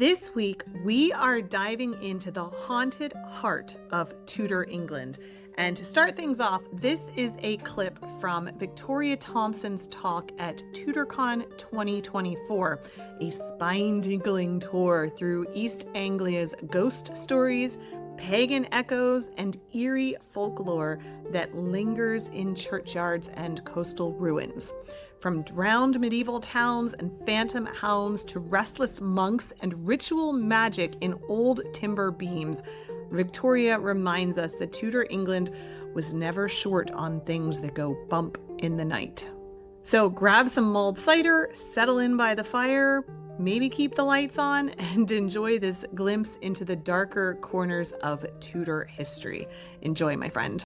This week, we are diving into the haunted heart of Tudor England. And to start things off, this is a clip from Victoria Thompson's talk at Tudorcon 2024, a spine-tingling tour through East Anglia's ghost stories, pagan echoes, and eerie folklore that lingers in churchyards and coastal ruins. From drowned medieval towns and phantom hounds to restless monks and ritual magic in old timber beams, Victoria reminds us that Tudor England was never short on things that go bump in the night. So grab some mulled cider, settle in by the fire, maybe keep the lights on, and enjoy this glimpse into the darker corners of Tudor history. Enjoy, my friend.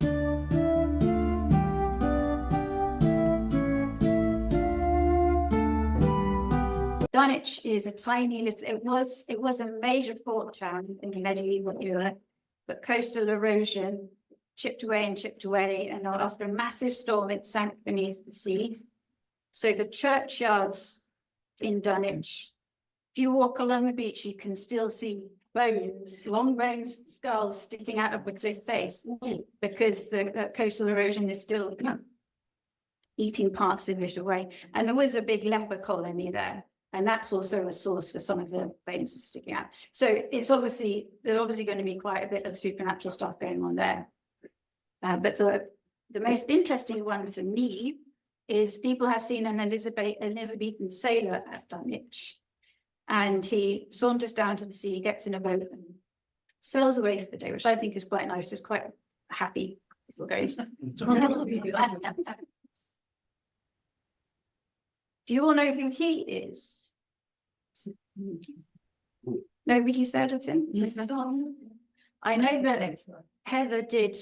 Dunwich is a tiny little, it was a major port town in the medieval era, but coastal erosion chipped away, and after a massive storm, it sank beneath the sea. So the churchyards in Dunwich, if you walk along the beach, you can still see bones, long bones, skulls sticking out of the cliff face, because the coastal erosion is still eating parts of it away. And there was a big leper colony there. And that's also a source for some of the bones sticking out. So there's obviously going to be quite a bit of supernatural stuff going on there. But the most interesting one for me is people have seen an Elizabethan sailor at Dunwich. And he saunters down to the sea, gets in a boat and sails away for the day, which I think is quite nice. It's quite a happy little ghost. Do you all know who he is? Nobody's heard of him? I know that Heather did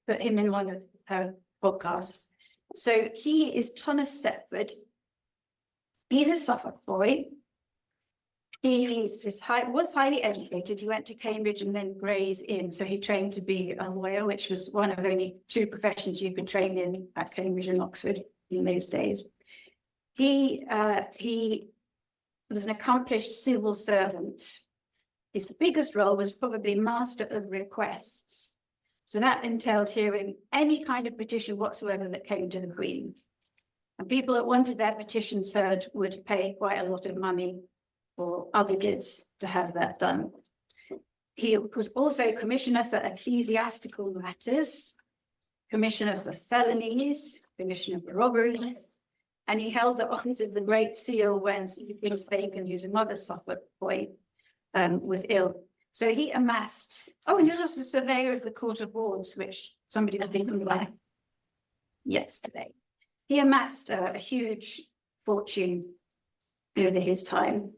put him in one of her podcasts. So he is Thomas Setford. He's a Suffolk boy. He was highly educated. He went to Cambridge and then Gray's Inn. So he trained to be a lawyer, which was one of only two professions you could train in at Cambridge and Oxford in those days. He was an accomplished civil servant. His biggest role was probably master of requests. So that entailed hearing any kind of petition whatsoever that came to the Queen. And people that wanted their petitions heard would pay quite a lot of money or other goods to have that done. He was also commissioner for ecclesiastical matters, commissioner for felonies, commissioner for robberies, and he held the office of the Great Seal when Prince Bacon, who's another Suffolk boy, was ill. So he amassed, and he was also surveyor of the Court of Wards, which somebody was thinking about yesterday. He amassed a huge fortune over his time.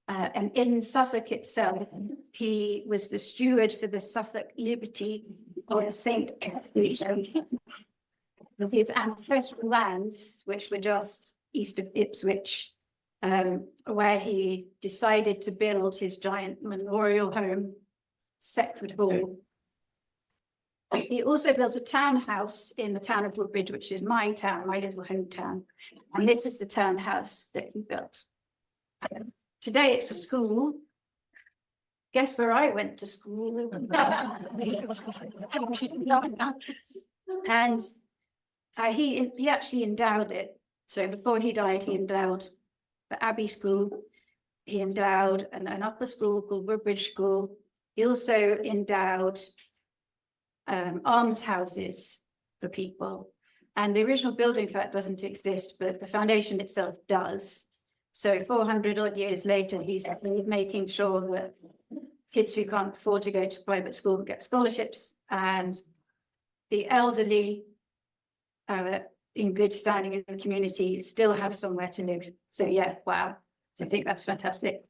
And in Suffolk itself, he was the steward for the Suffolk Liberty of St. Catherine. His ancestral lands, which were just east of Ipswich, where he decided to build his giant memorial home, Setford Hall. He also built a townhouse in the town of Woodbridge, which is my town, my little hometown. And this is the townhouse that he built. Today it's a school. Guess where I went to school? And he actually endowed it. So before he died, he endowed the Abbey School. He endowed an upper school called Woodbridge School. He also endowed almshouses for people. And the original building for that doesn't exist, but the foundation itself does. So 400 odd years later, he's making sure that kids who can't afford to go to private school get scholarships, and the elderly in good standing in the community still have somewhere to live. So yeah, wow. I think that's fantastic.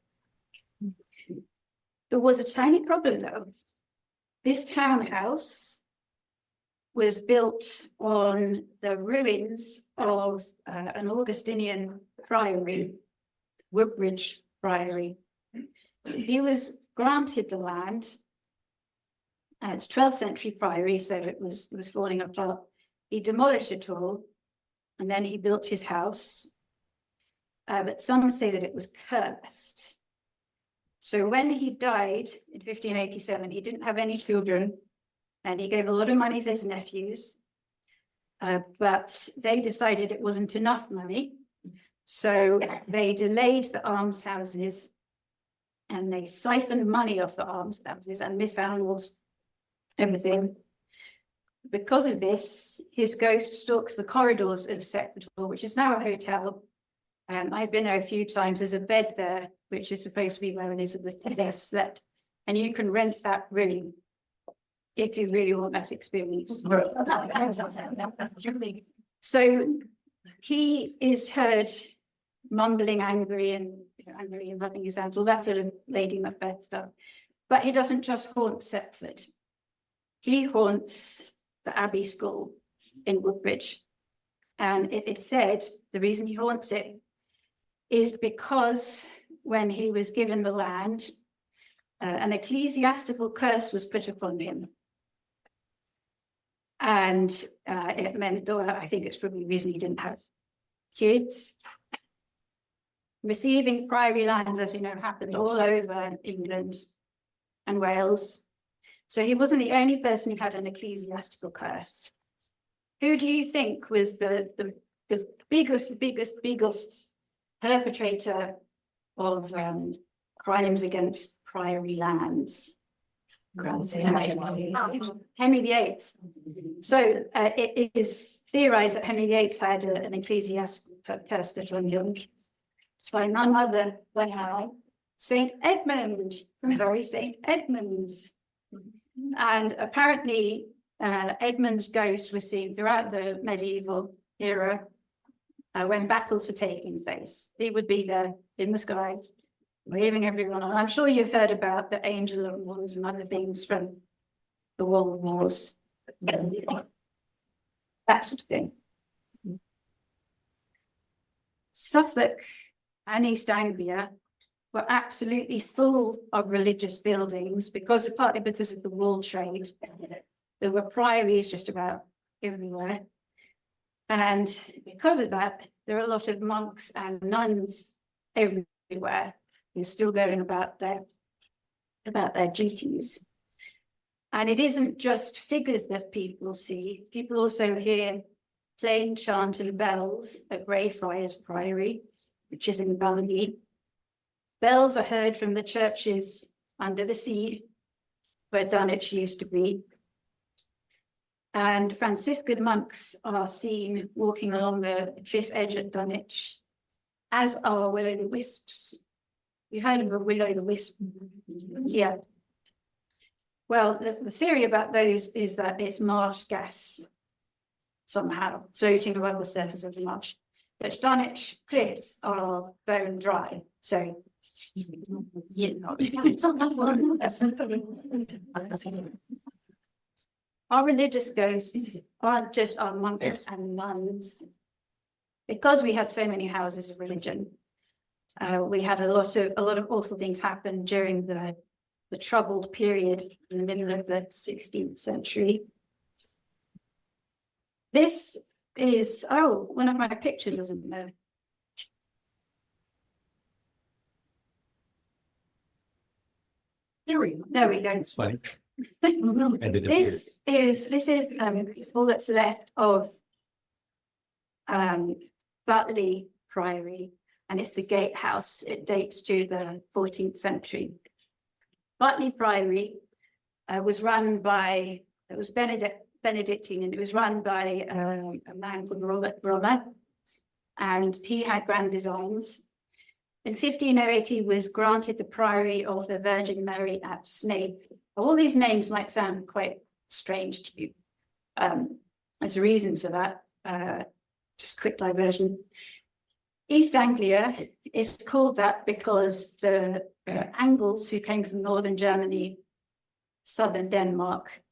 There was a tiny problem though. This townhouse was built on the ruins of an Augustinian priory, Woodbridge Priory. He was granted the land. It's 12th century priory, so it was falling apart. He demolished it all, and then he built his house. But some say that it was cursed. So when he died in 1587, he didn't have any children, and he gave a lot of money to his nephews, but they decided it wasn't enough money. So they delayed the almshouses, and they siphoned money off the almshouses and mishandled everything. Because of this, his ghost stalks the corridors of Spectral, which is now a hotel. I've been there a few times. There's a bed there, which is supposed to be where Elizabeth slept. And you can rent that room if you really want that experience. So he is heard mumbling angry and rubbing his hands, all that sort of Lady Macbeth stuff. But he doesn't just haunt Setford. He haunts the Abbey School in Woodbridge. And it's said the reason he haunts it is because when he was given the land, an ecclesiastical curse was put upon him. And it meant, though I think it's probably the reason he didn't have kids. Receiving priory lands, as you know, happened all over England and Wales. So he wasn't the only person who had an ecclesiastical curse. Who do you think was the biggest perpetrator of crimes against priory lands? Henry VIII. So it is theorized that Henry VIII had an ecclesiastical curse put on him by none other than Saint Edmund from Bury Saint Edmunds. And apparently Edmund's ghost was seen throughout the medieval era when battles were taking place. He would be there in the sky, waving everyone on. I'm sure you've heard about the angel of wars and other things from the world wars. That sort of thing. Suffolk and East Anglia were absolutely full of religious buildings partly because of the wool trade. There were priories just about everywhere. And because of that, there are a lot of monks and nuns everywhere who are still going about their duties. And it isn't just figures that people see. People also hear plain chant and bells at Greyfriars Priory, which is in Boleyn. Bells are heard from the churches under the sea, where Dunwich used to be. And Franciscan monks are seen walking along the cliff edge at Dunwich, as are will-o'-the-wisps. You heard of a will-o'-the-wisp? Yeah. Well, the theory about those is that it's marsh gas somehow floating above the surface of the marsh. But Dunwich cliffs are bone dry, so you know. Our religious ghosts aren't just our monks and nuns. Because we had so many houses of religion, we had a lot of awful things happen during the troubled period in the middle of the 16th century. This is one of my pictures, isn't there? There we go. It's funny. This is all that's left of Butley Priory, and it's the gatehouse. It dates to the 14th century. Butley Priory was run by, it was Benedictine, and it was run by a man called Robert Brommer, and he had grand designs. In 1508, he was granted the Priory of the Virgin Mary at Snape. All these names might sound quite strange to you. There's a reason for that. Just quick diversion. East Anglia is called that because the Angles who came from northern Germany, southern Denmark,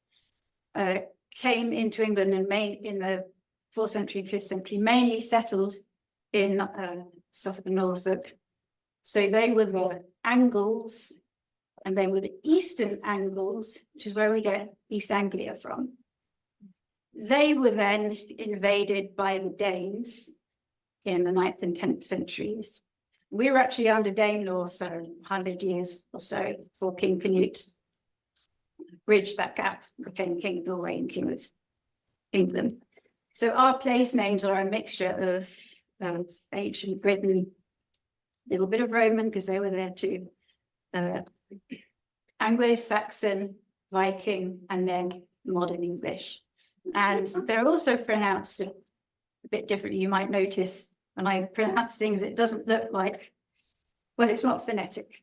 came into England in the 4th century, 5th century, mainly settled in Suffolk and Norfolk. So they were the Angles, and they were the Eastern Angles, which is where we get East Anglia from. They were then invaded by the Danes in the 9th and 10th centuries. We were actually under Danelaw for 100 years or so before King Canute bridged that gap, became King of Norway and King of England. So our place names are a mixture of ancient Britain, a little bit of Roman because they were there too, Anglo-Saxon, Viking, and then modern English. And they're also pronounced a bit differently. You might notice when I pronounce things, it doesn't look like, well, it's not phonetic.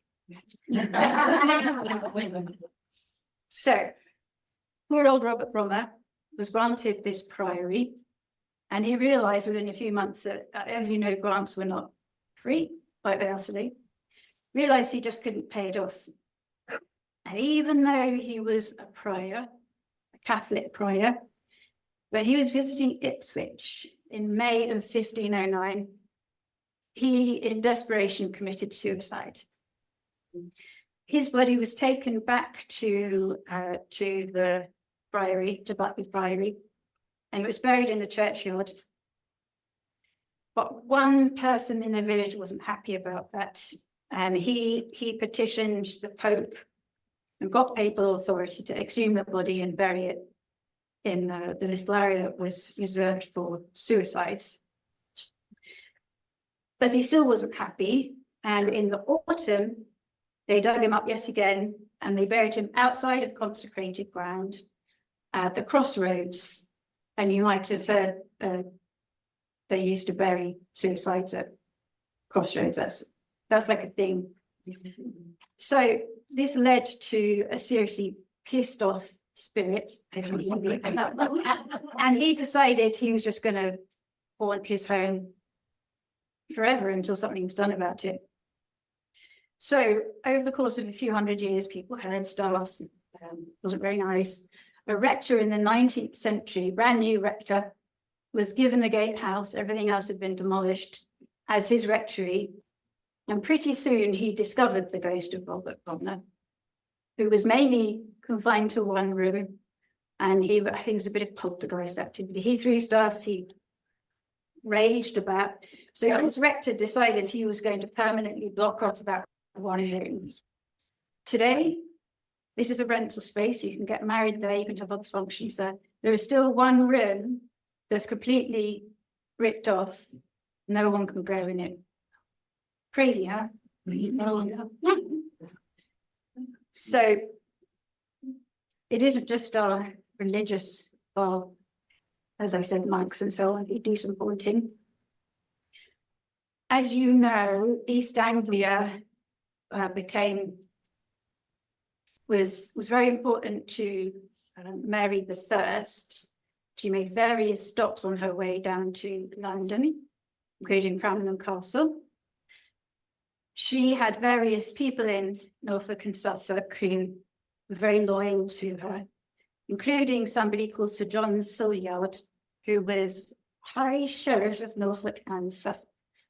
So, poor old Robert Brommer was granted this priory, and he realized within a few months that, as you know, grants were not free like they are today. Realized he just couldn't pay it off. And even though he was a prior, a Catholic prior, when he was visiting Ipswich in May of 1509, he, in desperation, committed suicide. His body was taken back to the priory, to Butley Priory, and it was buried in the churchyard. But one person in the village wasn't happy about that, and he petitioned the Pope and got papal authority to exhume the body and bury it in the little area that was reserved for suicides. But he still wasn't happy, and in the autumn, they dug him up yet again, and they buried him outside of consecrated ground at the crossroads. And you might have heard they used to bury suicides at crossroads. That's like a thing. So this led to a seriously pissed off spirit, and he decided he was just going to haunt his home forever until something was done about it. So over the course of a few hundred years, people heard stuff, wasn't very nice. A rector in the 19th century, brand new rector, was given the gatehouse. Everything else had been demolished as his rectory. And pretty soon he discovered the ghost of Robert Brommer, who was mainly confined to one room. And I think it was a bit of poltergeist activity. He threw stuff, he raged about. So his rector decided he was going to permanently block off that one room. Today, this is a rental space. You can get married there, you can have other functions there. There is still one room that's completely ripped off. No one can go in it. Crazy, huh? So it isn't just our religious, or as I said, monks and so on, who do some haunting. As you know, East Anglia was very important to Mary the First. She made various stops on her way down to London, including Cranham Castle. She had various people in Norfolk and Suffolk who were very loyal to her, including somebody called Sir John Sulyard, who was High Sheriff of Norfolk and Suffolk.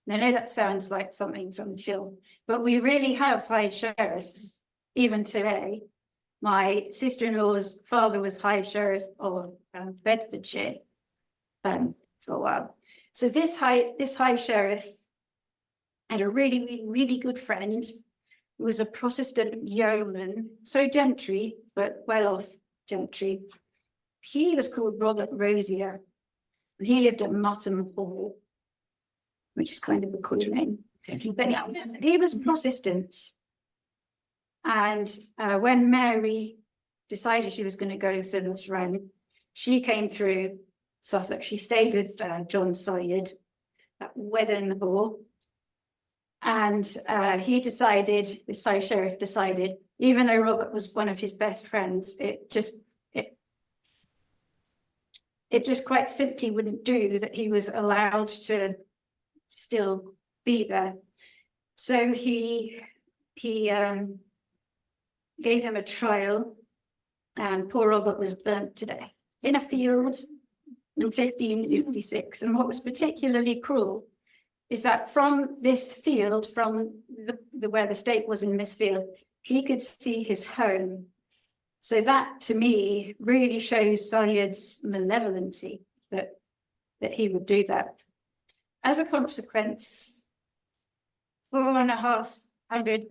And I know that sounds like something from the film, but we really have High Sheriffs even today. My sister-in-law's father was High Sheriff of Bedfordshire for a while. So this High Sheriff had a really, really good friend who was a Protestant yeoman, so gentry, but well-off gentry. He was called Robert Rosier, and he lived at Mutton Hall, which is kind of a cool name. But he was Protestant. And when Mary decided she was going to go to the throne, she came through Suffolk. She stayed with John Sulyard at Wedden Hall. And he decided, this High Sheriff decided, even though Robert was one of his best friends, it just quite simply wouldn't do that he was allowed to still be there. So he gave him a trial, and poor Robert was burnt to death in a field in 1556. And what was particularly cruel is that from this field, from where the stake was in this field, he could see his home. So that, to me, really shows Sulyard's malevolency, that he would do that. As a consequence, 4,500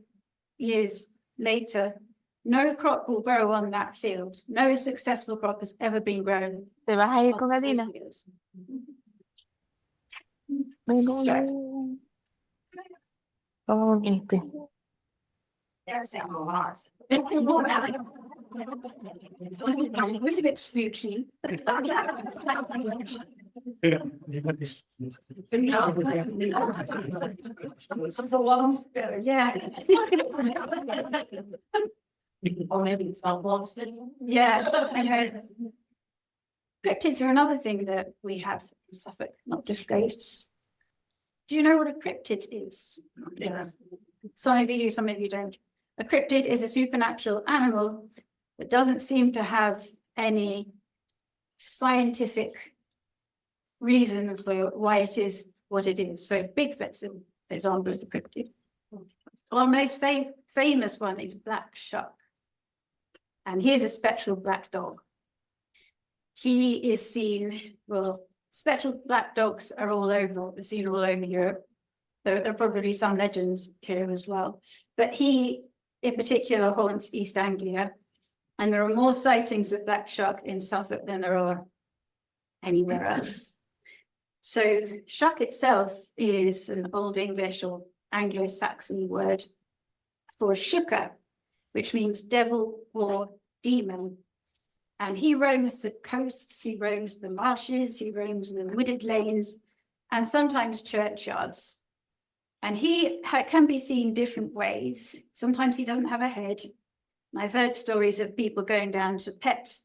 years later, no crop will grow on that field. No successful crop has ever been grown Te vas a ir on con those Adina. fields. Oh, este. There's a lot. It's a bit spooky. It's a long spirit. Yeah. Or maybe it's not monster. Yeah, I know. Cryptids are another thing that we have in Suffolk, not just ghosts. Do you know what a cryptid is? Yes. Some of you do, some of you don't. A cryptid is a supernatural animal that doesn't seem to have any scientific reason for why it is what it is. So Bigfoot's an example of a cryptid. Our most famous one is Black Shuck. And here's a spectral black dog. He is seen, well, spectral black dogs are all over, they're seen all over Europe. There are probably some legends here as well. But he, in particular, haunts East Anglia. And there are more sightings of Black Shuck in Suffolk than there are anywhere else. So Shuck itself is an Old English or Anglo-Saxon word for shooker, which means devil or demon. And he roams the coasts, he roams the marshes, he roams the wooded lanes, and sometimes churchyards. And he can be seen different ways. Sometimes he doesn't have a head. I've heard stories of people going down to pet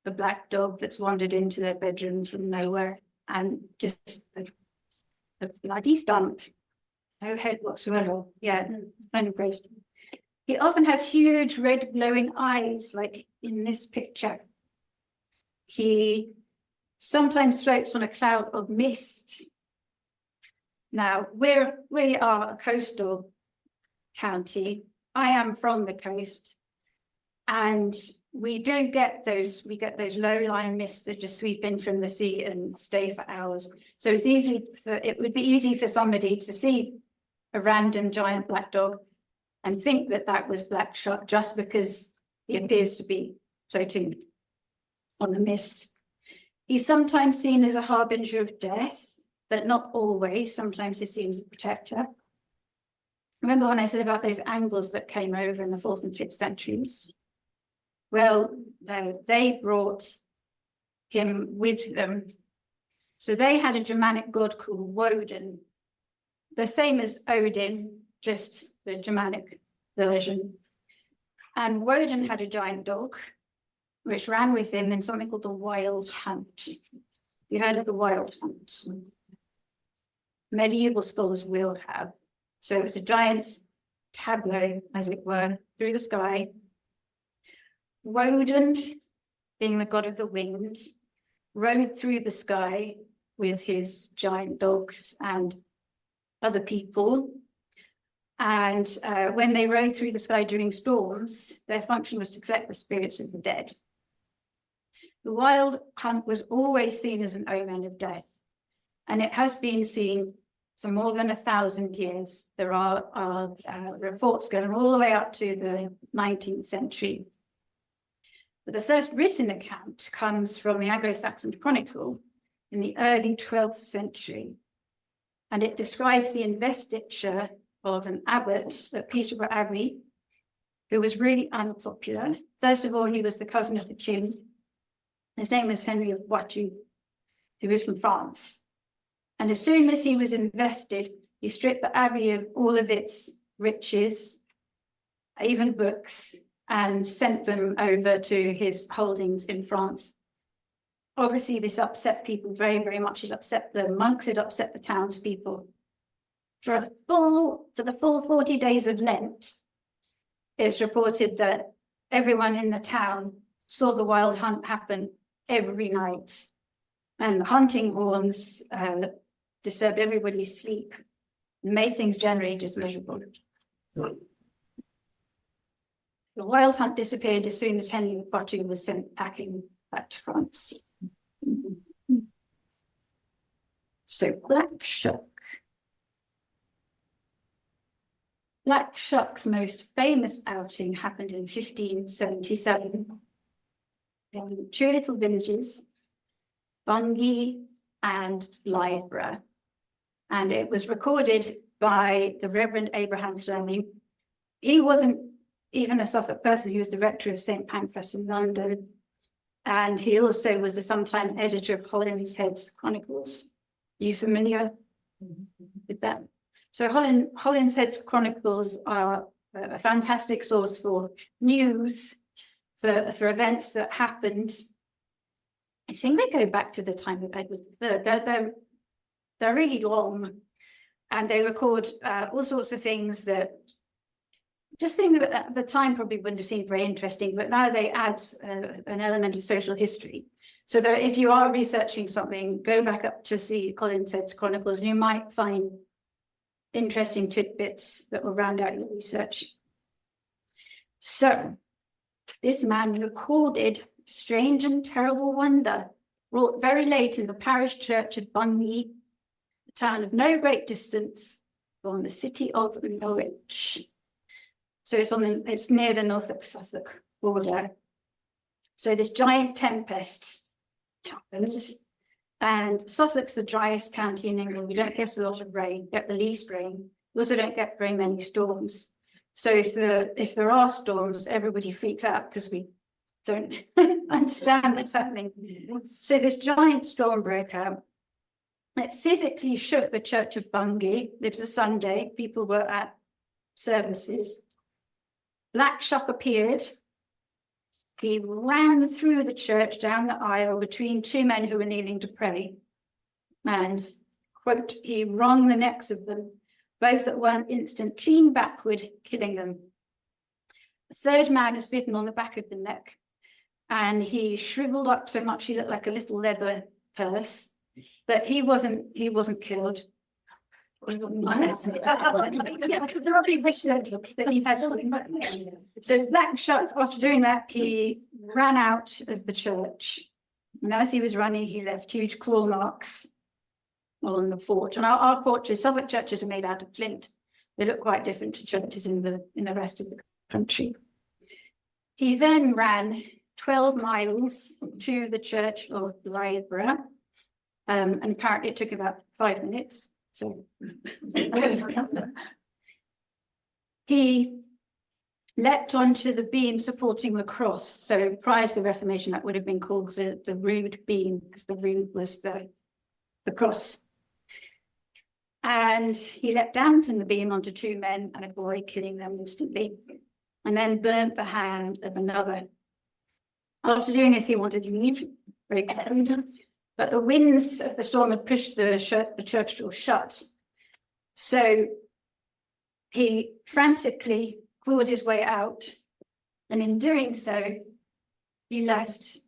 the black dog that's wandered into their bedroom from nowhere and just a bloody stump. No head whatsoever. Yeah, kind of gross. He often has huge red glowing eyes, like in this picture. He sometimes floats on a cloud of mist. Now, we are a coastal county. I am from the coast, and we don't get those, we get those low-lying mists that just sweep in from the sea and stay for hours. So it's it would be easy for somebody to see a random giant black dog and think that that was Black Shuck just because he appears to be floating on the mist. He's sometimes seen as a harbinger of death, but not always. Sometimes he's seen as a protector. Remember when I said about those Angles that came over in the 4th and 5th centuries? Well, they brought him with them. So they had a Germanic god called Woden, the same as Odin, just the Germanic version. And Woden had a giant dog, which ran with him in something called the Wild Hunt. You heard of the Wild Hunt? Medieval scholars will have. So it was a giant tableau, as it were, through the sky. Woden, being the god of the wind, rode through the sky with his giant dogs and other people. And when they rode through the sky during storms, their function was to collect the spirits of the dead. The Wild Hunt was always seen as an omen of death, and it has been seen for more than 1,000 years. There are reports going all the way up to the 19th century. But the first written account comes from the Anglo-Saxon Chronicle in the early 12th century, and it describes the investiture of an abbot at Peterborough Abbey, who was really unpopular. First of all, he was the cousin of the king. His name was Henry of Poitou, who was from France. And as soon as he was invested, he stripped the abbey of all of its riches, even books, and sent them over to his holdings in France. Obviously, this upset people very, very much. It upset the monks, it upset the townspeople. For the full 40 days of Lent, it's reported that everyone in the town saw the Wild Hunt happen every night. And the hunting horns disturbed everybody's sleep, and made things generally just miserable. The Wild Hunt disappeared as soon as Henry of Poitou was sent packing back to France. So Black Shuck. Black Shuck's most famous outing happened in 1577 in two little villages, Bungay and Blythburgh. And it was recorded by the Reverend Abraham Fleming. He wasn't even a Suffolk person, he was the rector of St. Pancras in London. And he also was a sometime editor of Holinshead's Chronicles. Are you familiar with that? So Holinshead's Chronicles are a fantastic source for news, for events that happened. I think they go back to the time of Edward III. They're really long, and they record all sorts of things that at the time probably wouldn't have seemed very interesting, but now they add an element of social history. So that if you are researching something, go back up to see Holinshead's Chronicles, and you might find interesting tidbits that will round out your research. So this man recorded strange and terrible wonder wrought very late in the parish church of Bungay, a town of no great distance from the city of Norwich. So it's near the Norfolk-Suffolk border. So this giant tempest happens, and Suffolk's the driest county in England. We don't get a lot of rain, get the least rain. We also don't get very many storms. So if there are storms, everybody freaks out because we don't understand what's happening. So this giant storm broke out. It physically shook the church of Bungay. It was a Sunday. People were at services. Black Shuck appeared. He ran through the church down the aisle between two men who were kneeling to pray. And, quote, he wrung the necks of them, both at one instant, clean backward, killing them. A third man was bitten on the back of the neck, and he shriveled up so much he looked like a little leather purse, but he wasn't killed. So Black Shuck, after doing that, he ran out of the church, and as he was running, he left huge claw marks on the porch. And our porches, Suffolk churches, are made out of flint. They look quite different to churches in the rest of the country. He then ran 12 miles to the church of Blythburgh, and apparently it took about 5 minutes. So he leapt onto the beam supporting the cross. So prior to the Reformation, that would have been called the rood beam, because the rood was the cross. And he leapt down from the beam onto two men and a boy, killing them instantly, and then burnt the hand of another. After doing this, he wanted to leave, very carefully, but the winds of the storm had pushed the church door shut. So he frantically clawed his way out, and in doing so, he left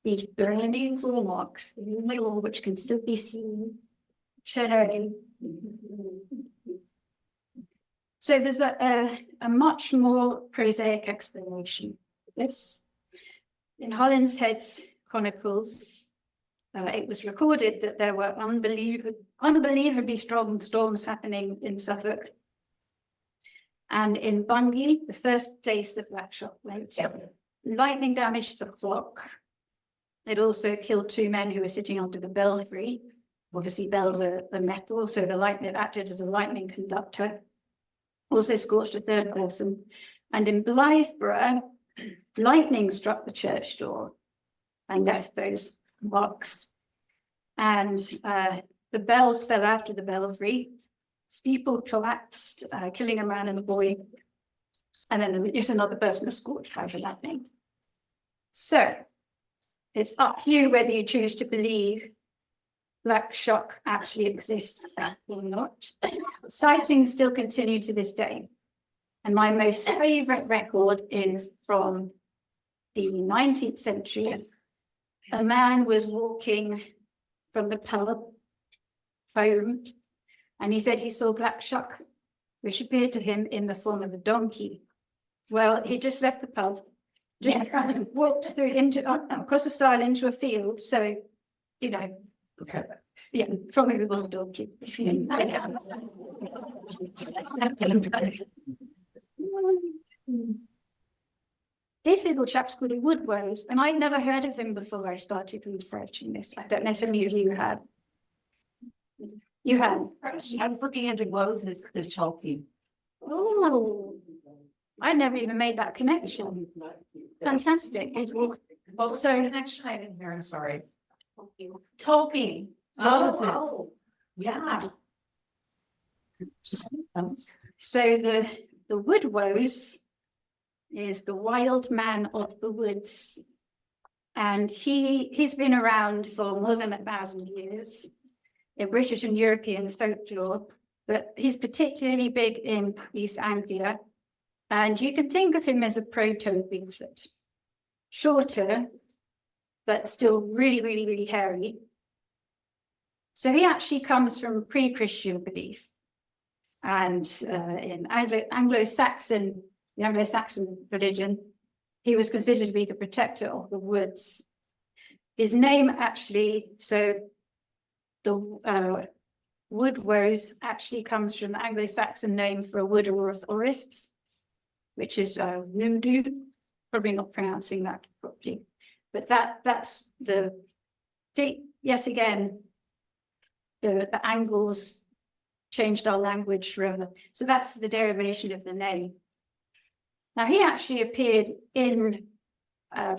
these burning claw marks in the middle, which can still be seen today. So there's a much more prosaic explanation of this. In Holinshead's Chronicles, it was recorded that there were unbelievably strong storms happening in Suffolk. And in Bungay, the first place that Black Shuck went, lightning damaged the clock. It also killed two men who were sitting under the belfry. Obviously, bells are the metal, so the lightning acted as a lightning conductor. Also scorched a third person. And in Blythburgh, lightning struck the church door and left those marks. And the bells fell after the belfry. Steeple collapsed, killing a man and a boy. And then yet another person was scorched out of lightning. So it's up to you whether you choose to believe Black Shuck actually exists or not. Sightings still continue to this day. And my most favourite record is from the 19th century. A man was walking from the pub home, and he said he saw Black Shuck, which appeared to him in the form of a donkey. Well, he just left the pub, just walked through across the stile into a field. So, you know, Yeah, probably was a donkey. This little chap's called a Woodwose, and I'd never heard of him before I started researching this. I don't know if any of you had. You had. I'm looking into woes as the chalky. Oh, I never even made that connection. Fantastic. So next time in here, I'm sorry. Tolkien. Oh, Yeah. so the Woodwose is the wild man of the woods, and he's been around for more than 1,000 years in British and European folklore, but he's particularly big in East Anglia, and you can think of him as a proto-Bigfoot, shorter, but still really, really, really hairy. So he actually comes from pre-Christian belief, and in Anglo-Saxon, the Anglo-Saxon religion, he was considered to be the protector of the woods. His name actually, so the Woodwose actually comes from the Anglo-Saxon name for a wood or a forest, which is voodoo. Probably not pronouncing that properly, but that's the yet again the Angles changed our language forever. So that's the derivation of the name. Now, he actually appeared in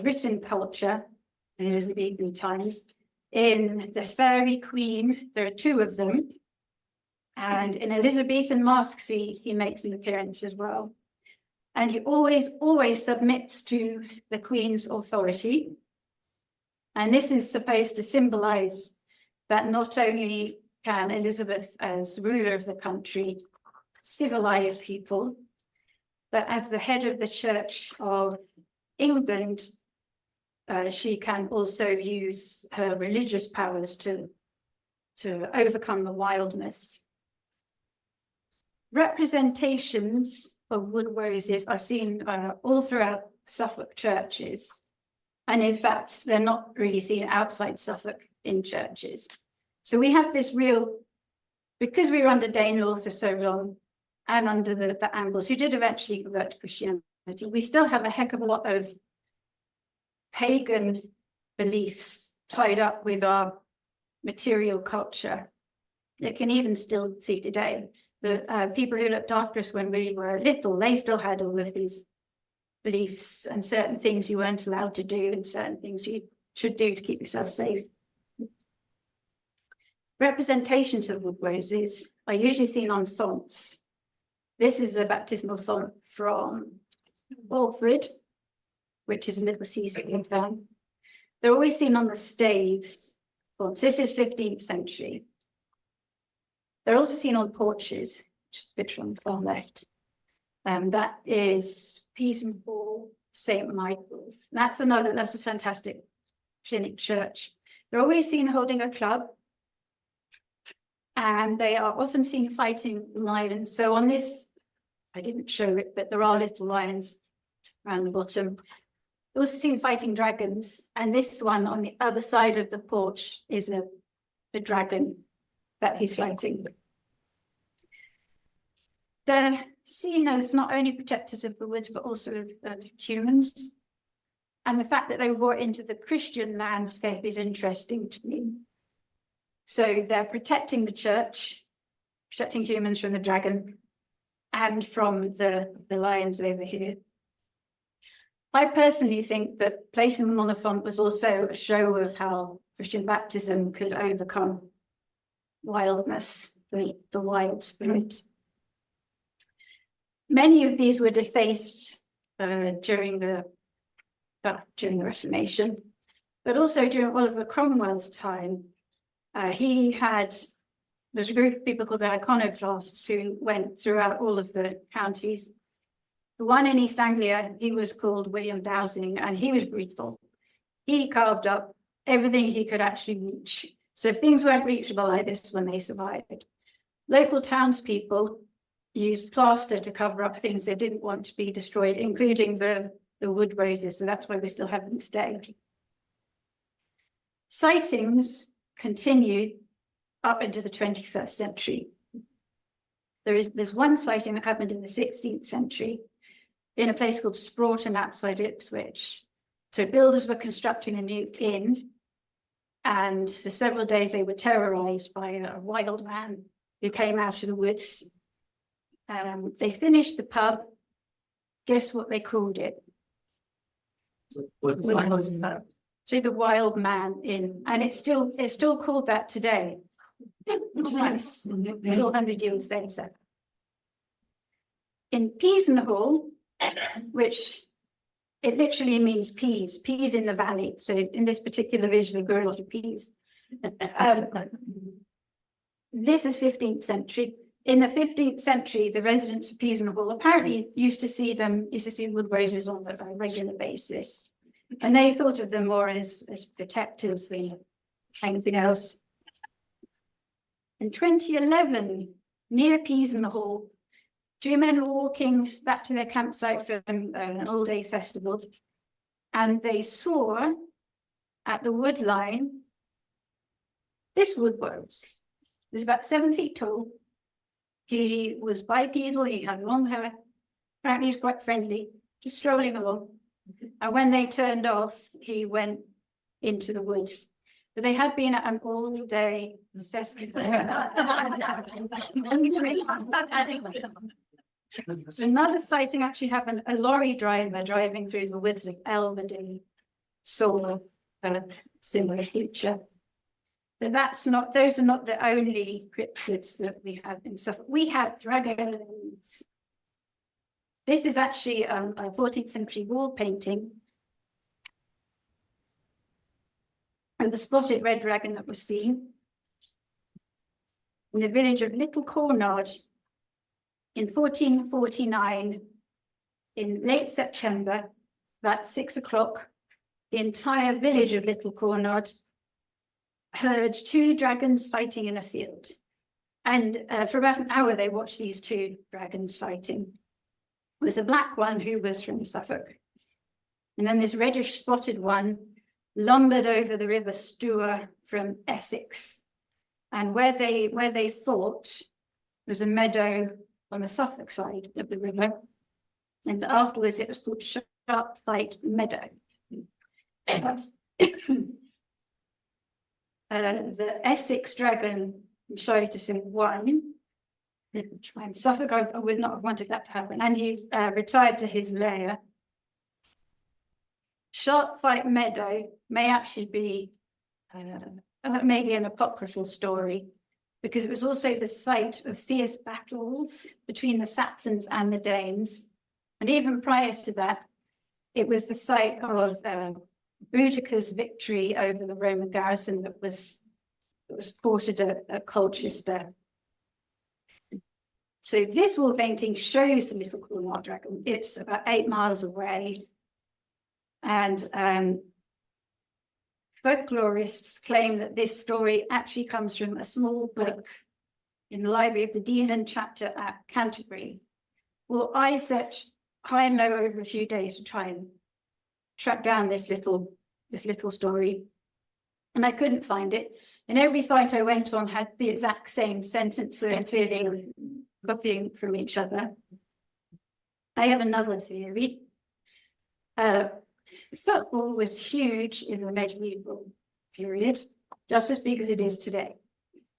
written culture in Elizabethan times. In the Fairy Queen, there are two of them. And in Elizabethan masques, he makes an appearance as well. And he always submits to the Queen's authority. And this is supposed to symbolize that not only can Elizabeth, as ruler of the country, civilize people, but as the head of the Church of England, she can also use her religious powers to overcome the wildness. Representations of Woodwoses are seen all throughout Suffolk churches. And in fact, they're not really seen outside Suffolk in churches. So we have this real, because we were under Danelaw for so long, and under the Angles, who did eventually convert to Christianity, we still have a heck of a lot of pagan beliefs tied up with our material culture that can even still see today. The people who looked after us when we were little, they still had all of these beliefs and certain things you weren't allowed to do and certain things you should do to keep yourself safe. Representations of Woodwoses are usually seen on fonts. This is a baptismal font from Walford, which is a little seaside town. They're always seen on the staves fonts. This is 15th century. They're also seen on porches, which is the picture on the far left. That is Peas and Hall, St. Michael's. That's a fantastic clinic church. They're always seen holding a club, and they are often seen fighting lions. So on this, I didn't show it, but there are little lions around the bottom. They're also seen fighting dragons, and this one on the other side of the porch is a dragon that he's fighting. They're seen as not only protectors of the woods, but also of humans. And the fact that they were brought into the Christian landscape is interesting to me. So they're protecting the church, protecting humans from the dragon and from the lions over here. I personally think that placing them on a font was also a show of how Christian baptism could overcome wildness, the wild spirit. Many of these were defaced during the Reformation, but also during Oliver Cromwell's time. There's a group of people called the iconoclasts who went throughout all of the counties. The one in East Anglia, he was called William Dowsing, and he was brutal. He carved up everything he could actually reach. So if things weren't reachable like this when they survived, local townspeople used plaster to cover up things they didn't want to be destroyed, including the Woodwoses. So that's why we still have them today. Sightings continue up into the 21st century. There's one sighting that happened in the 16th century in a place called Sproughton outside Ipswich. So builders were constructing a new inn, and for several days they were terrorized by a wild man who came out of the woods. They finished the pub. Guess what they called it? So the Wild Man Inn, and it's still called that today. It's nice, 400 years later. In Peasenhall, which it literally means peas in the valley. So in this particular village, they grew a lot of peas. This is 15th century. In the 15th century, the residents of Peasenhall apparently used to see Woodwoses on a regular basis. And they thought of them more as protectors than anything else. In 2011, near Peasenhall, two men were walking back to their campsite from an all-day festival, and they saw at the wood line this Woodwose. He was about 7 feet tall. He was bipedal, he had long hair. Apparently he's quite friendly, just strolling along. And when they turned off, he went into the woods. But they had been at an all-day festival. So another sighting actually happened. A lorry driver driving through the woods of Elverdale saw a similar feature. But those are not the only cryptids that we have in Suffolk. We have dragons. This is actually a 14th century wall painting. And the spotted red dragon that was seen in the village of Little Cornard in 1449, in late September, about 6 o'clock, the entire village of Little Cornard heard two dragons fighting in a field. And for about an hour, they watched these two dragons fighting. There was a black one who was from Suffolk. And then this reddish spotted one lumbered over the River Stour from Essex. And where they thought was a meadow on the Suffolk side of the river. And afterwards it was called Sharp Fight Meadow. The Essex dragon, I'm sorry to say, won. Suffolk, I would not have wanted that to happen. And he retired to his lair. Sharp Fight Meadow may actually be maybe an apocryphal story, because it was also the site of fierce battles between the Saxons and the Danes. And even prior to that, it was the site of Boudicca's victory over the Roman garrison that was quartered at Colchester. So this wall painting shows the Little Cornard dragon. It's about 8 miles away. And folklorists claim that this story actually comes from a small book in the library of the Dean and Chapter at Canterbury. Well, I searched high and low over a few days to try and track down this little story, and I couldn't find it. And every site I went on had the exact same sentence that they're copying from each other. I have another theory. Football was huge in the medieval period, just as big as it is today.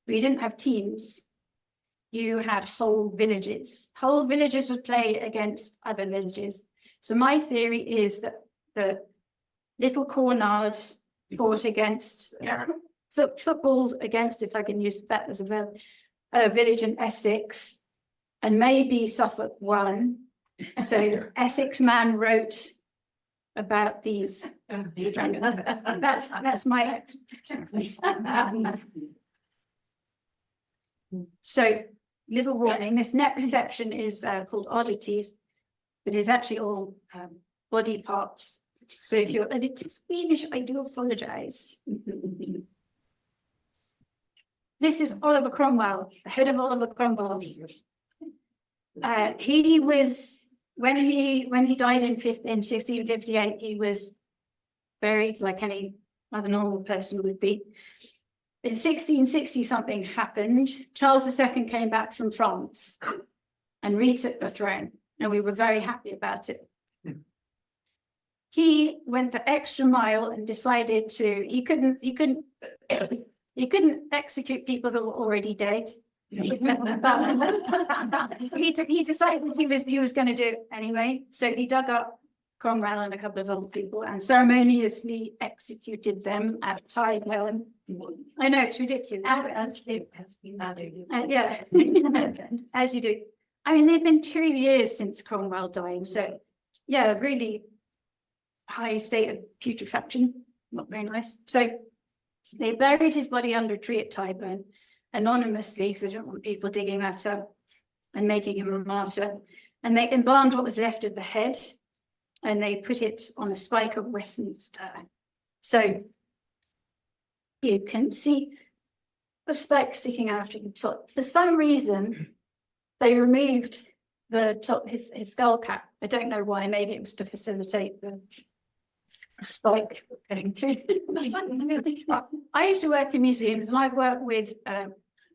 We didn't have teams. You had whole villages. Whole villages would play against other villages. So my theory is that the Little Cornard fought against football against, if I can use that as a village in Essex, and maybe Suffolk won. So Essex man wrote about these dragons. That's my explanation. So, little warning, this next section is called oddities, but it's actually all body parts. So if you're a little squeamish, I do apologize. This is Oliver Cromwell, the head of Oliver Cromwell. He was, when he died in 1658, he was buried like any other normal person would be. in 1660 something happened. Charles II came back from France and retook the throne, and we were very happy about it. He went the extra mile and decided he couldn't execute people who were already dead. He decided he was going to do it anyway. So he dug up Cromwell and a couple of other people and ceremoniously executed them at Tyburn. I know, it's ridiculous. Yeah, as you do. I mean, they've been 2 years since Cromwell died, so yeah, really high state of putrefaction, not very nice. So they buried his body under a tree at Tyburn anonymously, because they don't want people digging that up and making him a martyr. And they embalmed what was left of the head, and they put it on a spike of Westminster. So you can see the spike sticking out of the top. For some reason, they removed the top, his skull cap. I don't know why. Maybe it was to facilitate the spike getting through. I used to work in museums, and I've worked with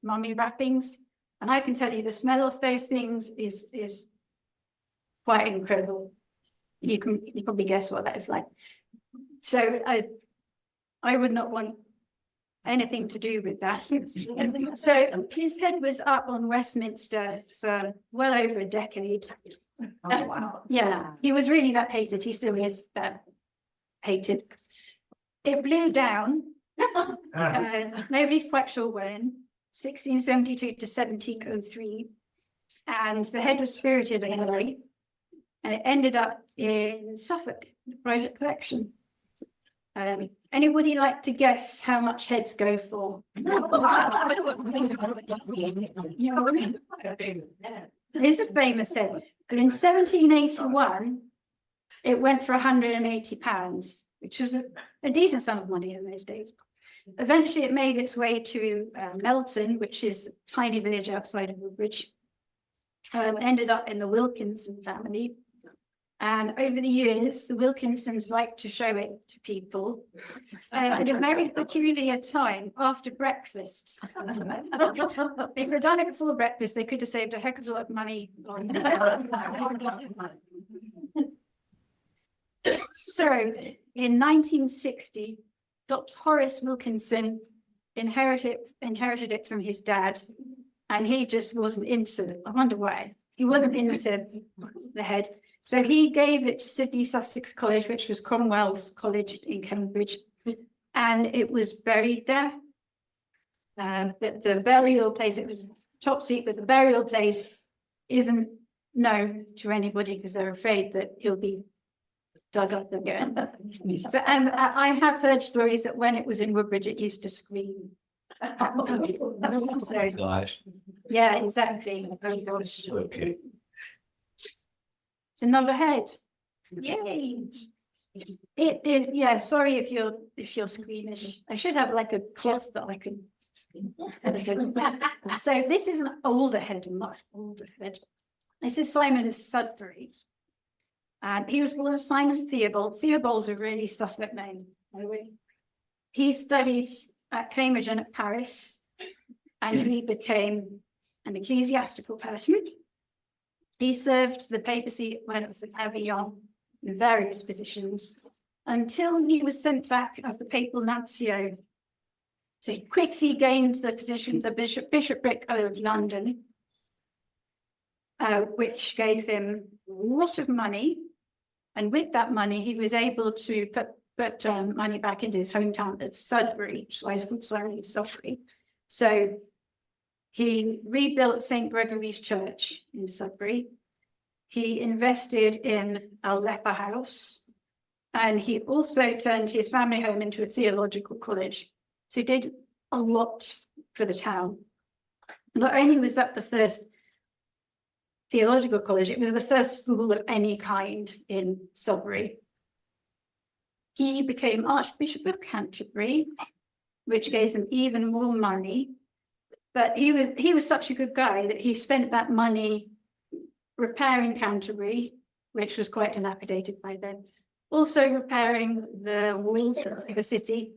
mummy wrappings, and I can tell you the smell of those things is quite incredible. You probably guess what that is like. So I would not want anything to do with that. So his head was up on Westminster for well over a decade. Oh, wow. Yeah, he was really that hated. He still is that hated. It blew down. Nobody's quite sure when. 1672 to 1703, and the head was spirited away, and it ended up in Suffolk, the private collection. Anybody like to guess how much heads go for? It's a famous head, but in 1781, it went for £180, which was a decent sum of money in those days. Eventually, it made its way to Melton, which is a tiny village outside of Woodbridge. Ended up in the Wilkinson family. And over the years, the Wilkinsons liked to show it to people at a very peculiar time after breakfast. If they'd done it before breakfast, they could have saved a heck of a lot of money on So, in 1960, Dr. Horace Wilkinson inherited it from his dad, and he just wasn't into it. I wonder why. He wasn't into the head. So he gave it to Sidney Sussex College, which was Cromwell's college in Cambridge, and it was buried there. The burial place, it was top secret, but the burial place isn't known to anybody because they're afraid that he'll be dug up again. So, and I have heard stories that when it was in Woodbridge, it used to scream. So, yeah, exactly. Okay. It's another head. Yay! Yeah. Sorry if you're squeamish. I should have like a cloth that I could. So this is an older head, a much older head. This is Simon of Sudbury. And he was born as Simon Theobald. Theobald's a really Suffolk name. He studied at Cambridge and at Paris, and he became an ecclesiastical person. He served the papacy when it was at Avignon in various positions until he was sent back as the papal nuncio. So he quickly gained the position of the bishopric of London, which gave him a lot of money. And with that money, he was able to put money back into his hometown of Sudbury, which is why it's called Sudbury. So he rebuilt St. Gregory's Church in Sudbury. He invested in Aleppo House, and he also turned his family home into a theological college. So he did a lot for the town. Not only was that the first theological college, it was the first school of any kind in Sudbury. He became Archbishop of Canterbury, which gave him even more money. But he was such a good guy that he spent that money repairing Canterbury, which was quite dilapidated by then. Also repairing the walls of the city,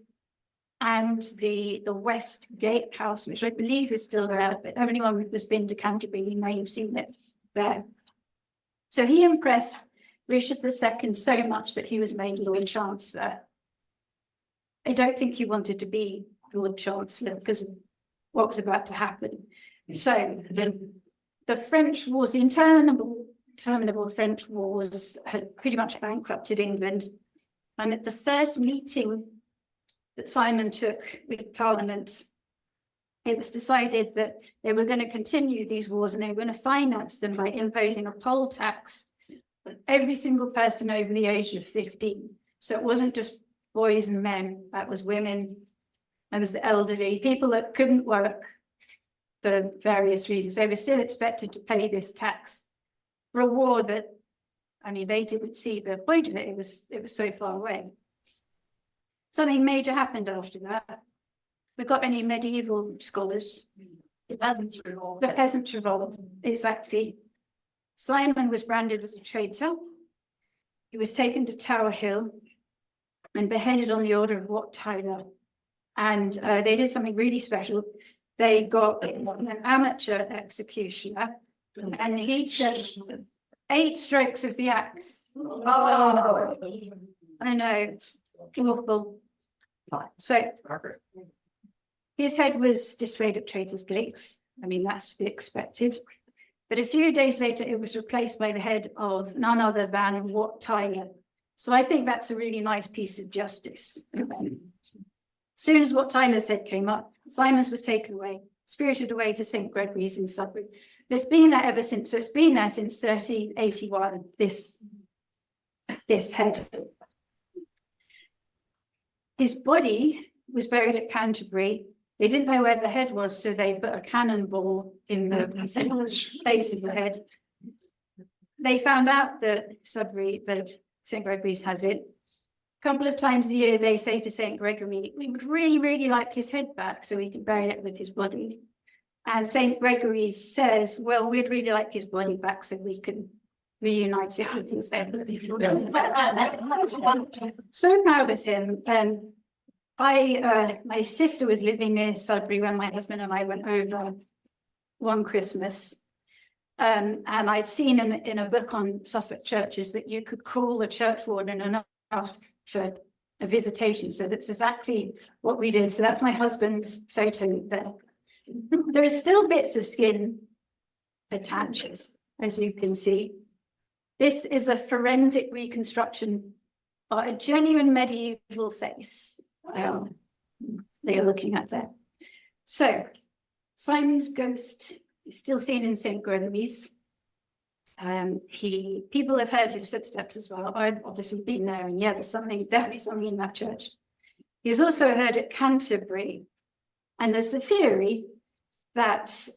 and the West Gate House, which I believe is still there, but anyone who's been to Canterbury may have seen it there. So he impressed Richard II so much that he was made Lord Chancellor. I don't think he wanted to be Lord Chancellor because of what was about to happen. So the French Wars, the interminable French Wars had pretty much bankrupted England. And at the first meeting that Simon took with Parliament, it was decided that they were going to continue these wars and they were going to finance them by imposing a poll tax on every single person over the age of 15. So it wasn't just boys and men, that was women, that was the elderly, people that couldn't work for various reasons. They were still expected to pay this tax for a war that, I mean, they didn't see the point of it. It was so far away. Something major happened after that. We've got any medieval scholars? The peasants' revolt. The peasants' revolt, exactly. Simon was branded as a traitor. He was taken to Tower Hill and beheaded on the order of Wat Tyler. And they did something really special. They got an amateur executioner, and he took 8 strokes of the axe. Oh. I know, it's awful. So his head was displayed at Traitors' Gate. I mean, that's to be expected. But a few days later, it was replaced by the head of none other than Wat Tyler. So I think that's a really nice piece of justice. Soon as Wat Tyler's head came up, Simon's was taken away, spirited away to St. Gregory's in Sudbury. It's been there ever since. So it's been there since 1381, this head. His body was buried at Canterbury. They didn't know where the head was, so they put a cannonball in the place of the head. They found out that St. Gregory's has it. A couple of times a year, they say to St. Gregory, we would really, really like his head back so we can bury it with his body. And St. Gregory says, well, we'd really like his body back so we can reunite it with his head. So proud of him. My sister was living near Sudbury when my husband and I went over one Christmas. And I'd seen in a book on Suffolk churches that you could call a church warden and ask for a visitation. So that's exactly what we did. So that's my husband's photo there. There are still bits of skin attached, as you can see. This is a forensic reconstruction of a genuine medieval face they are looking at there. So Simon's ghost is still seen in St. Gregory's. People have heard his footsteps as well. I've obviously been there, and yeah, there's definitely something in that church. He's also heard at Canterbury, and there's the theory that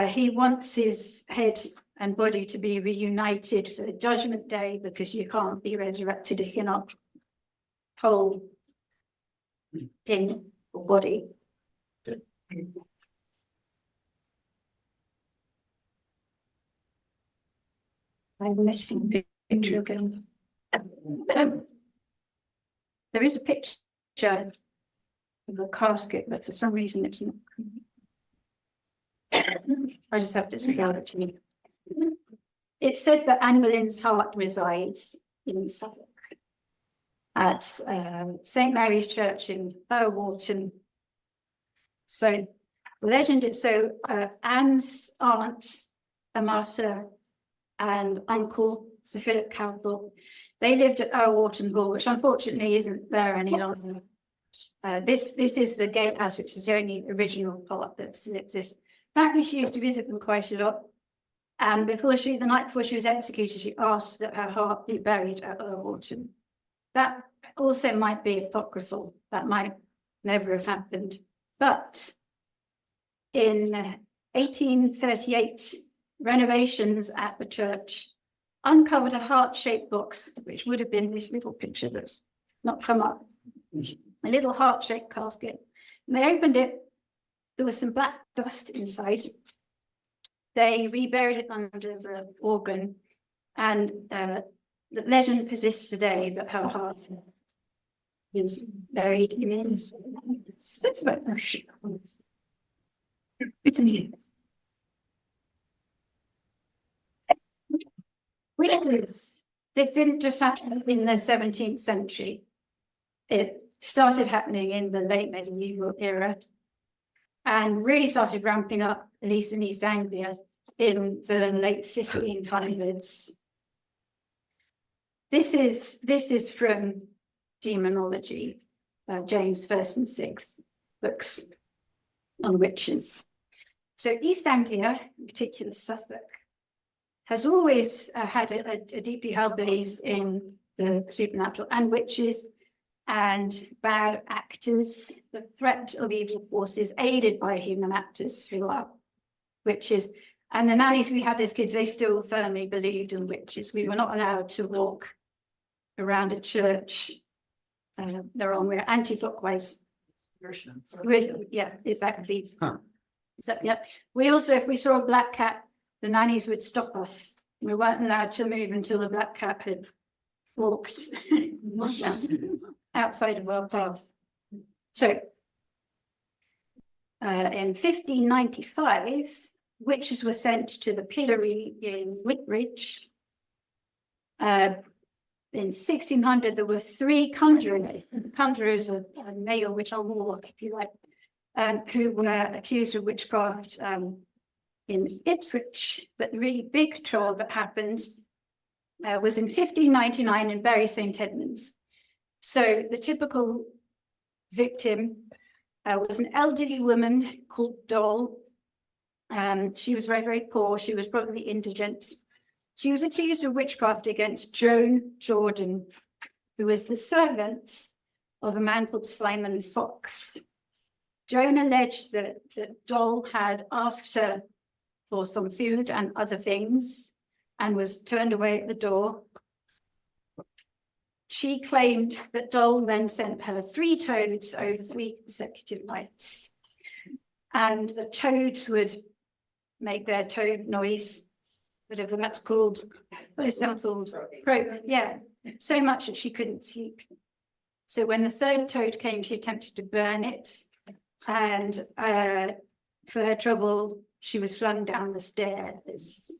he wants his head and body to be reunited for the Judgment Day, because you can't be resurrected if you're not whole in your body. I'm missing the picture again. There is a picture of a casket, but for some reason it's not. I just have to scale it to me. It's said that Anne Boleyn's heart resides in Suffolk at St. Mary's Church in Irwalton. So the legend is Anne's aunt, a martyr, and uncle, Sir Philip Cowthorpe, they lived at Irwalton Hall, which unfortunately isn't there any longer. This is the gatehouse, which is the only original part that still exists. Apparently, she used to visit them quite a lot. And the night before she was executed, she asked that her heart be buried at Irwalton. That also might be apocryphal. That might never have happened. But in 1838, renovations at the church uncovered a heart-shaped box, which would have been this little picture that's not come up. A little heart-shaped casket. And they opened it. There was some black dust inside. They reburied it under the organ, and the legend persists today that her heart is buried in it. This didn't just happen in the 17th century. It started happening in the late medieval era and really started ramping up, at least in East Anglia, in the late 1500s. This is from Demonology, James 1st and 6th books on witches. So East Anglia, in particular Suffolk, has always had a deeply held belief in the supernatural and witches and bad actors, the threat of evil forces aided by human actors who are witches. And the nannies we had as kids, they still firmly believed in witches. We were not allowed to walk around a church the wrong way, anti-clockwise. Yeah, exactly. Huh. So, yeah. We also, if we saw a black cat, the nannies would stop us. We weren't allowed to move until the black cat had walked outside of our path. So, in 1595, witches were sent to the pillory in Whitbridge. In 1600, there were 3 conjurers of male witch or warlock, if you like, who were accused of witchcraft in Ipswich. But the really big trial that happened was in 1599 in Bury St. Edmunds. So the typical victim was an elderly woman called Doll. She was very, very poor. She was probably indigent. She was accused of witchcraft against Joan Jordan, who was the servant of a man called Simon Fox. Joan alleged that Doll had asked her for some food and other things and was turned away at the door. She claimed that Doll then sent her 3 toads over 3 consecutive nights. And the toads would make their toad noise, whatever that's called. What is that called? Croak, yeah. So much that she couldn't sleep. So when the 3rd toad came, she attempted to burn it. And for her trouble, she was flung down the stairs.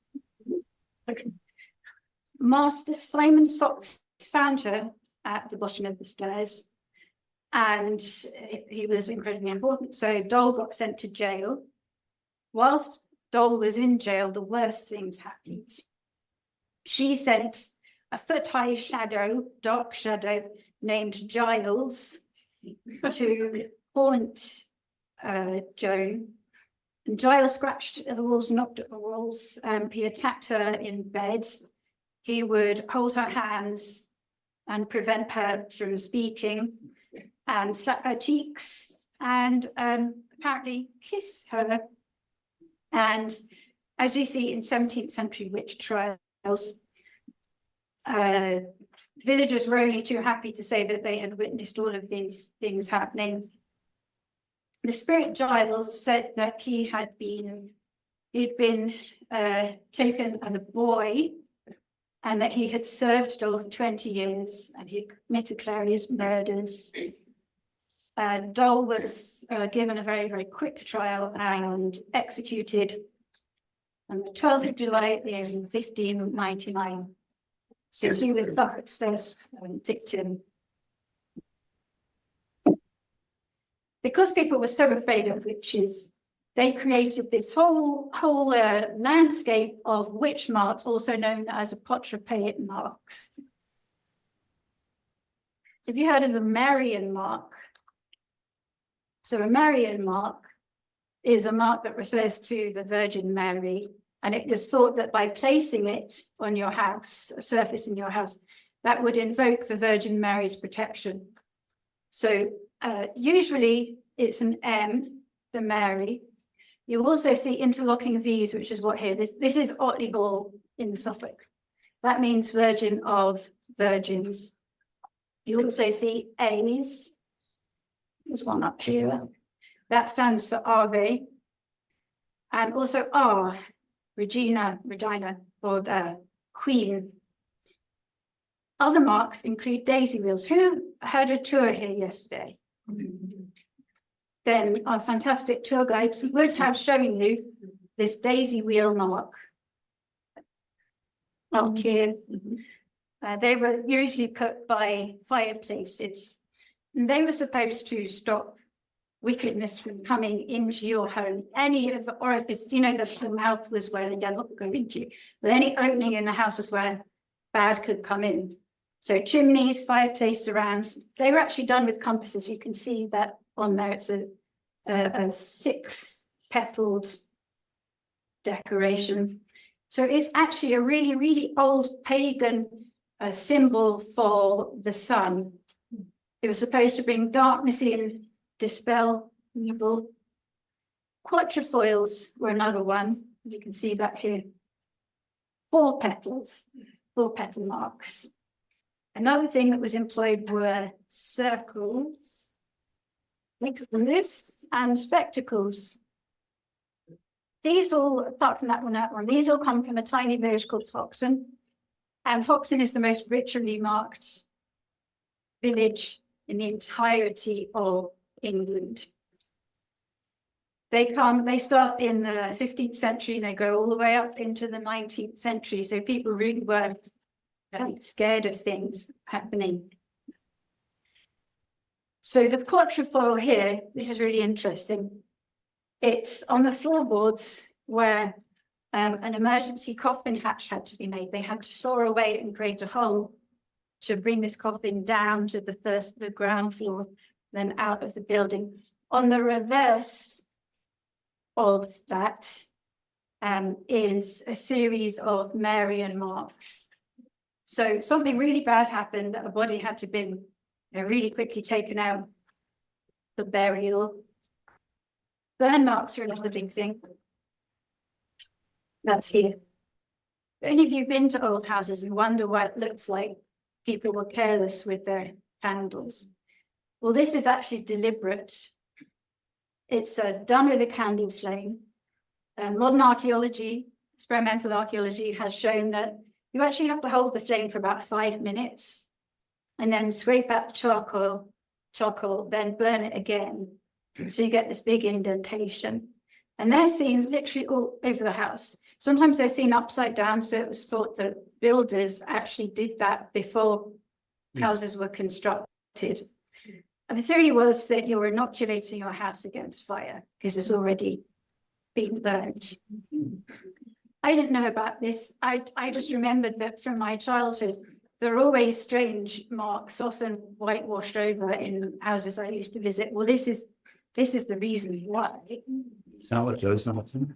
Master Simon Fox found her at the bottom of the stairs, and he was incredibly important. So Doll got sent to jail. Whilst Doll was in jail, the worst things happened. She sent a foot-high shadow, dark shadow, named Giles, to haunt Joan. And Giles scratched at the walls, knocked at the walls. He attacked her in bed. He would hold her hands and prevent her from speaking, and slap her cheeks, and apparently kiss her. And as you see in 17th century witch trials, villagers were only too happy to say that they had witnessed all of these things happening. The spirit Giles said that he'd been taken as a boy, and that he had served Doll for 20 years, and he committed various murders. Doll was given a very, very quick trial and executed on the 12th of July at the age of 1599. So he was Bucket's first victim. Because people were so afraid of witches, they created this whole landscape of witch marks, also known as apotropaic marks. Have you heard of a Marian mark? So a Marian mark is a mark that refers to the Virgin Mary, and it was thought that by placing it on your house, a surface in your house, that would invoke the Virgin Mary's protection. So usually it's an M, the Mary. You also see interlocking these, which is what here, this is Otley Hall in Suffolk. That means Virgin of Virgins. You also see A's. There's one up here. That stands for Ave. And also R, Regina, or Queen. Other marks include daisy wheels. Who had a tour here yesterday? then our fantastic tour guides would have shown you this daisy wheel mark up here. They were usually put by fireplaces. And they were supposed to stop wickedness from coming into your home. Any of the orifices, you know, the mouth was where the devil could go into, but any opening in the house was where bad could come in. So chimneys, fireplace surrounds, they were actually done with compasses. You can see that on there. It's a 6-petaled decoration. So it's actually a really, really old pagan symbol for the sun. It was supposed to bring darkness in, dispel evil. Quatrefoils were another one. You can see that here. 4 petals, 4 petal marks. Another thing that was employed were circles, and spectacles. These all, apart from that one, these all come from a tiny village called Hoxton. And Hoxton is the most ritually marked village in the entirety of England. They start in the 15th century, and they go all the way up into the 19th century. So people really were scared of things happening. So the quatrefoil here, this is really interesting. It's on the floorboards where an emergency coffin hatch had to be made. They had to saw away and create a hole to bring this coffin down to the ground floor, then out of the building. On the reverse of that is a series of Marian marks. So something really bad happened, that a body had to be really quickly taken out for burial. Burn marks are another big thing. That's here. If any of you have been to old houses and wonder what it looks like, people were careless with their candles. Well, this is actually deliberate. It's done with a candle flame. Modern archaeology, experimental archaeology, has shown that you actually have to hold the flame for about 5 minutes and then scrape out the charcoal, then burn it again. So you get this big indentation. And they're seen literally all over the house. Sometimes they're seen upside down, so it was thought that builders actually did that before houses were constructed. And the theory was that you're inoculating your house against fire because it's already been burned. I didn't know about this. I just remembered that from my childhood, there are always strange marks, often whitewashed over in houses I used to visit. Well, this is the reason why. Sound like Joe's something?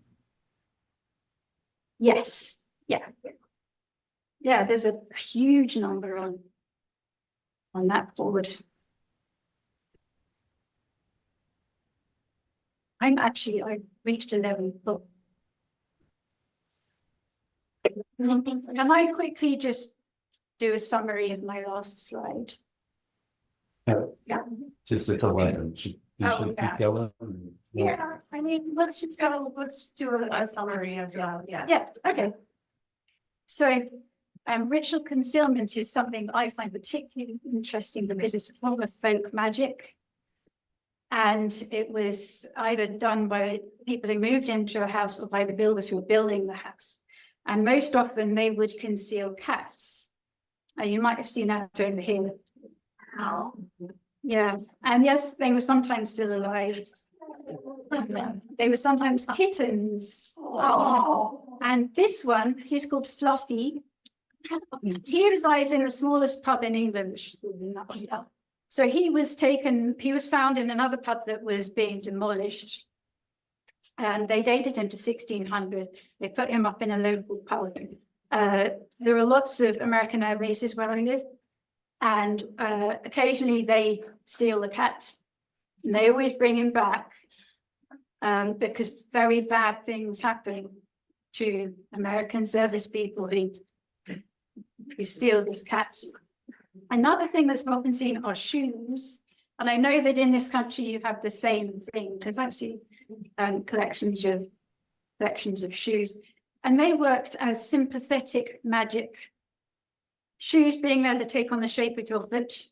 Yes. Yeah. Yeah, there's a huge number on that board. I reached 11 book. Can I quickly just do a summary of my last slide? Yeah. Just a couple. Yeah, I mean, let's do a summary of that, yeah. Yeah, okay. So ritual concealment is something I find particularly interesting because it's a form of folk magic. And it was either done by people who moved into a house or by the builders who were building the house. And most often they would conceal cats. You might have seen that over here. Oh. Yeah, and yes, they were sometimes still alive. They were sometimes kittens. Oh. And this one, he's called Fluffy. He resides in the smallest pub in England, which is called Anglia. So he was found in another pub that was being demolished. And they dated him to 1600. They put him up in a local pub. There are lots of American air bases where I live. And occasionally they steal the cats. And they always bring him back because very bad things happen to American service people who steal these cats. Another thing that's often seen are shoes. And I know that in this country you have the same thing because I've seen collections of shoes. And they worked as sympathetic magic. Shoes being there that take on the shape of your foot.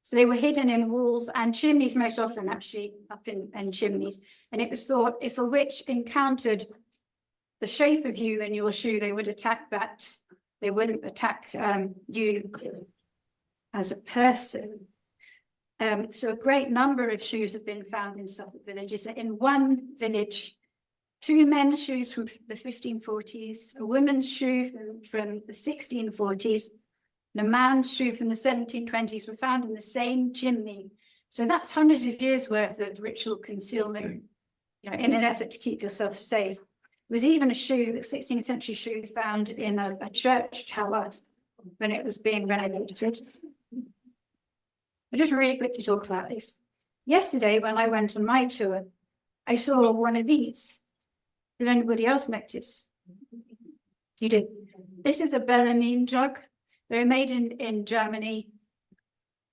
So they were hidden in walls and chimneys, most often actually up in chimneys. And it was thought if a witch encountered the shape of you in your shoe, they would attack that. They wouldn't attack you as a person. So a great number of shoes have been found in Suffolk villages. In one village, 2 men's shoes from the 1540s, a woman's shoe from the 1640s, and a man's shoe from the 1720s were found in the same chimney. So that's hundreds of years worth of ritual concealment, in an effort to keep yourself safe. There was even a shoe, a 16th century shoe, found in a church tower when it was being renovated. I just really quickly talk about this. Yesterday, when I went on my tour, I saw one of these. Did anybody else notice? You did. This is a Boleyn jug. They were made in Germany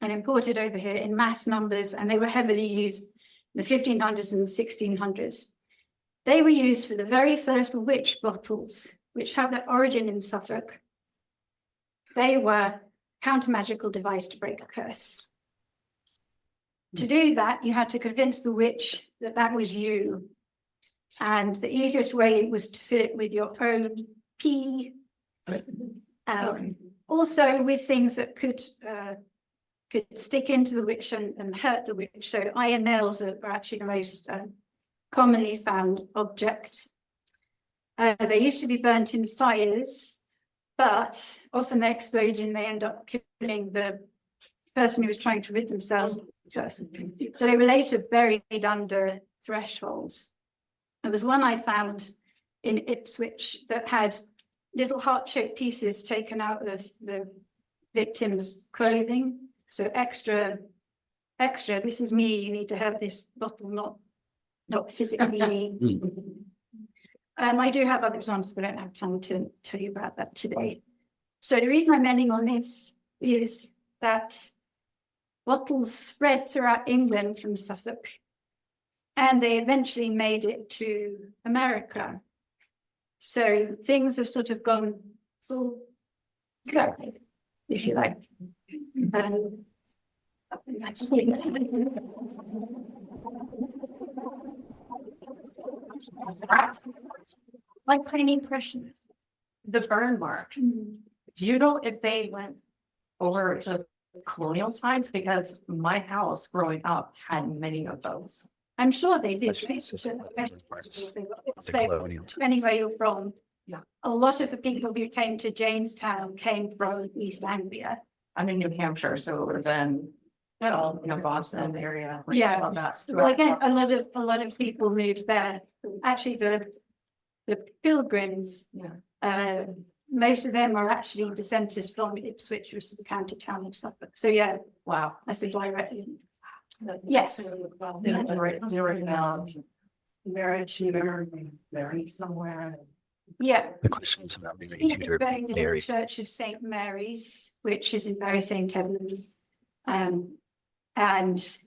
and imported over here in mass numbers, and they were heavily used in the 1500s and 1600s. They were used for the very first witch bottles, which have their origin in Suffolk. They were counter-magical device to break a curse. To do that, you had to convince the witch that that was you. And the easiest way was to fill it with your own pee. Also with things that could stick into the witch and hurt the witch. So iron nails are actually the most commonly found object. They used to be burnt in fires, but often they explode and they end up killing the person who was trying to rid themselves first. So they were later buried under thresholds. There was one I found in Ipswich that had little heart-shaped pieces taken out of the victim's clothing. So extra, this is me, you need to have this bottle, not physically me. I do have other examples, but I don't have time to tell you about that today. So the reason I'm ending on this is that bottles spread throughout England from Suffolk, and they eventually made it to America. So things have sort of gone full circle, if you like. Like any impressions. The burn marks. Do you know if they went over to colonial times? Because my house growing up had many of those. I'm sure they did. Anywhere you're from. Yeah. A lot of the people who came to Jamestown came from East Anglia. I'm in New Hampshire, so it would have been, Boston area. Yeah. All that stuff. Well, again, a lot of people moved there. Actually, the Pilgrims, most of them are actually dissenters from Ipswich, which is the county town of Suffolk. So yeah, Wow. that's a direct link. Yes. Married somewhere. Yeah. The questions about being He Tudor, was buried in the Mary. Church of St. Mary's, which is in Bury St. Edmunds. And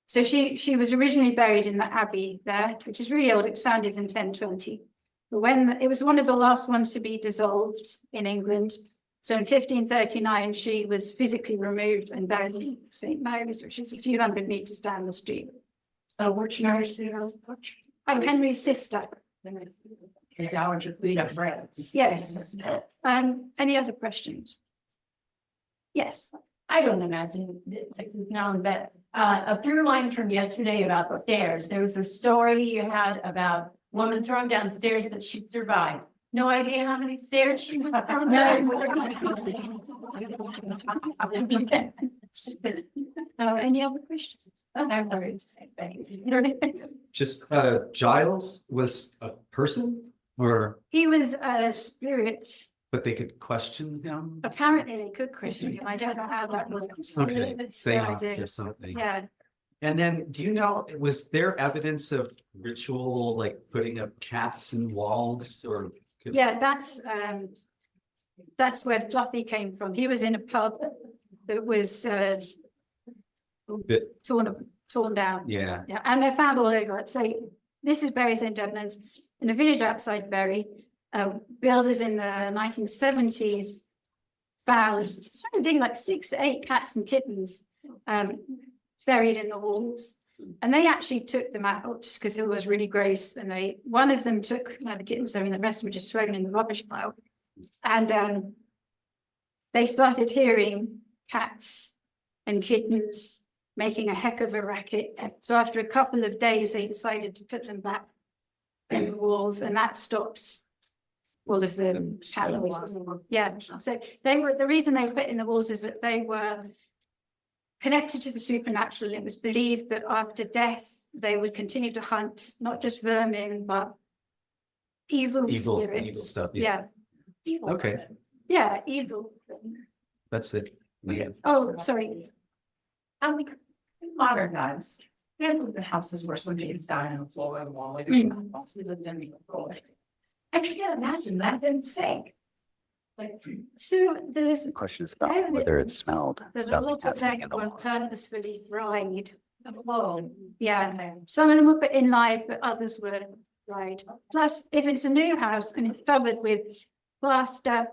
so she was originally buried in the abbey there, which is really old. It was founded in 1020. But when it was one of the last ones to be dissolved in England. So in 1539, she was physically removed and buried in St. Mary's, which is a few hundred meters down the street. So which marriage did you I'm Henry's sister. His Dowager Queen of France. Yes. Any other questions? Yes. I don't imagine now and then. A through line from yesterday about the stairs. There was a story you had about a woman thrown downstairs that she'd survived. No idea how many stairs she was thrown down. Any other questions? I'm sorry to say thing. Just Giles was a person, or He was a spirit. but they could question him? Apparently they could question him. I don't know how that works. Okay, So I seance did. or something. Yeah. And then, do you know, was there evidence of ritual, like putting up cats in walls or? Yeah, that's where Fluffy came from. He was in a pub that was Bit- torn down. Yeah, Yeah, and they're found all over it. So this is Bury St. Edmunds. In a village outside Bury, builders in the 1970s found something like 6 to 8 cats and kittens buried in the walls. And they actually took them out because it was really gross. And one of them took the kittens, and the rest were just thrown in the rubbish pile. And they started hearing cats and kittens making a heck of a racket. So after a couple of days, they decided to put them back in the walls, and that stopped all of the cat noises. Yeah. So the reason they were put in the walls is that they were connected to the supernatural. It was believed that after death, they would continue to hunt not just vermin, but evil spirits. Evil stuff. Yeah. Evil. Okay, Yeah, evil. that's it. Yeah. Oh, sorry. Modern times, the houses where somebody's dying on the floor and wall. I can't imagine that didn't stink. Like, So there's The question is about whether it smelled. that a about the lot of cats being them in the were walls. purposefully dried. whoa. Yeah, some of them were put in live, but others were dried. Plus, if it's a new house and it's covered with plaster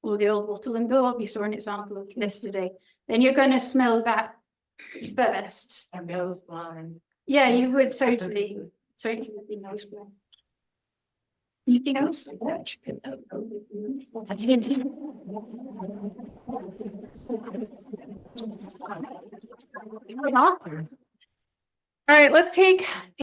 or the old wattle and daub, you saw an example of yesterday, then you're going to smell that first. And goes blind. Yeah, you would totally would be nice. Anything else? All right, let's take